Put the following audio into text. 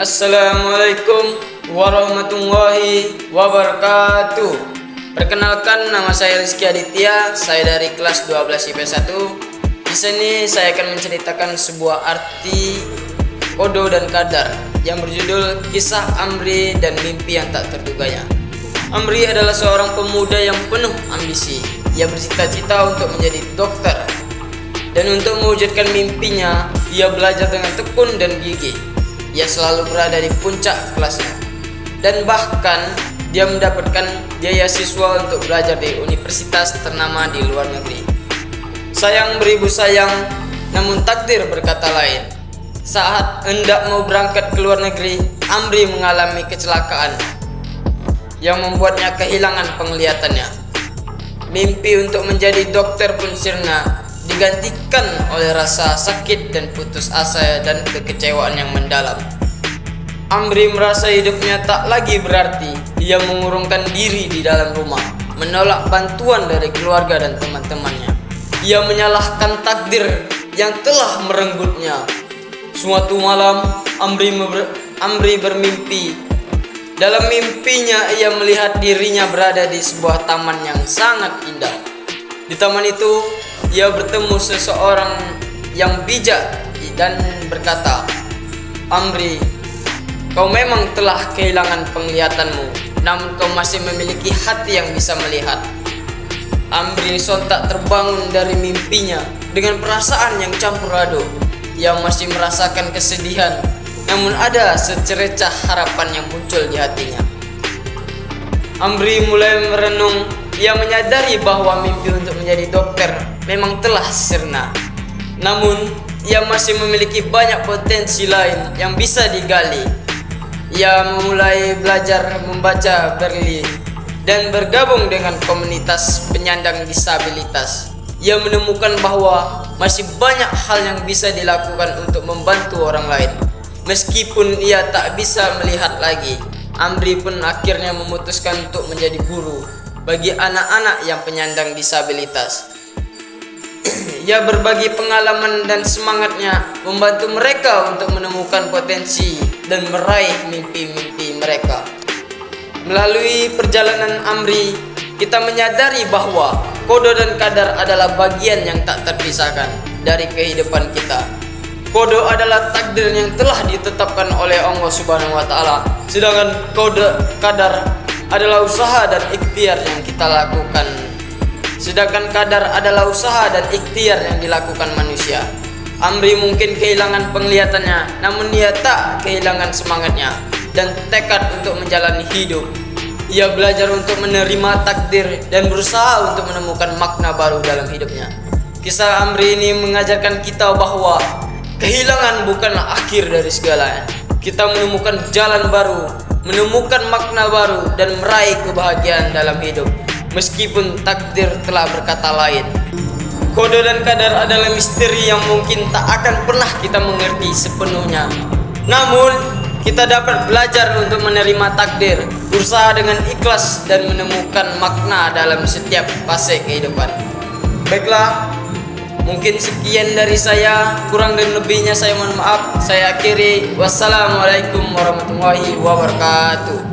Assalamualaikum warahmatullahi wabarakatuh. Perkenalkan, nama saya Rizky Aditya. Saya dari kelas 12 IP 1. Di sini saya akan menceritakan sebuah arti kodo dan kadar yang berjudul Kisah Amri dan Mimpi yang Tak Terduganya. Amri adalah seorang pemuda yang penuh ambisi. Ia bercita-cita untuk menjadi dokter, dan untuk mewujudkan mimpinya, ia belajar dengan tekun dan gigih. Ia selalu berada di puncak kelasnya, dan bahkan dia mendapatkan biaya siswa untuk belajar di universitas ternama di luar negeri. Sayang beribu sayang, namun takdir berkata lain. Saat hendak mau berangkat ke luar negeri, Amri mengalami kecelakaan yang membuatnya kehilangan penglihatannya. Mimpi untuk menjadi dokter pun sirna, digantikan oleh rasa sakit dan putus asa dan kekecewaan yang mendalam. Amri merasa hidupnya tak lagi berarti. Ia mengurungkan diri di dalam rumah, menolak bantuan dari keluarga dan teman-temannya. Ia menyalahkan takdir yang telah merenggutnya. Suatu malam, Amri bermimpi. Dalam mimpinya, ia melihat dirinya berada di sebuah taman yang sangat indah. Di taman itu, ia bertemu seseorang yang bijak dan berkata, "Amri, kau memang telah kehilangan penglihatanmu, namun kau masih memiliki hati yang bisa melihat." Amri sontak terbangun dari mimpinya dengan perasaan yang campur aduk. Ia masih merasakan kesedihan, namun ada secercah harapan yang muncul di hatinya. Amri mulai merenung. Ia menyadari bahwa mimpi untuk menjadi dokter memang telah sirna, namun ia masih memiliki banyak potensi lain yang bisa digali. Ia mulai belajar membaca braille dan bergabung dengan komunitas penyandang disabilitas. Ia menemukan bahwa masih banyak hal yang bisa dilakukan untuk membantu orang lain. Meskipun ia tak bisa melihat lagi, Amri pun akhirnya memutuskan untuk menjadi guru bagi anak-anak yang penyandang disabilitas. Ia berbagi pengalaman dan semangatnya membantu mereka untuk menemukan potensi dan meraih mimpi-mimpi mereka. Melalui perjalanan Amri, kita menyadari bahwa kodo dan kadar adalah bagian yang tak terpisahkan dari kehidupan kita. Kodo adalah takdir yang telah ditetapkan oleh Allah Subhanahu wa Ta'ala, sedangkan kadar adalah usaha dan ikhtiar yang kita lakukan. Sedangkan kadar adalah usaha dan ikhtiar yang dilakukan manusia. Amri mungkin kehilangan penglihatannya, namun ia tak kehilangan semangatnya dan tekad untuk menjalani hidup. Ia belajar untuk menerima takdir dan berusaha untuk menemukan makna baru dalam hidupnya. Kisah Amri ini mengajarkan kita bahwa kehilangan bukanlah akhir dari segalanya. Kita menemukan jalan baru, menemukan makna baru, dan meraih kebahagiaan dalam hidup, meskipun takdir telah berkata lain. Kodo dan kadar adalah misteri yang mungkin tak akan pernah kita mengerti sepenuhnya. Namun, kita dapat belajar untuk menerima takdir, berusaha dengan ikhlas, dan menemukan makna dalam setiap fase kehidupan. Baiklah, mungkin sekian dari saya. Kurang dan lebihnya saya mohon maaf. Saya akhiri. Wassalamualaikum warahmatullahi wabarakatuh.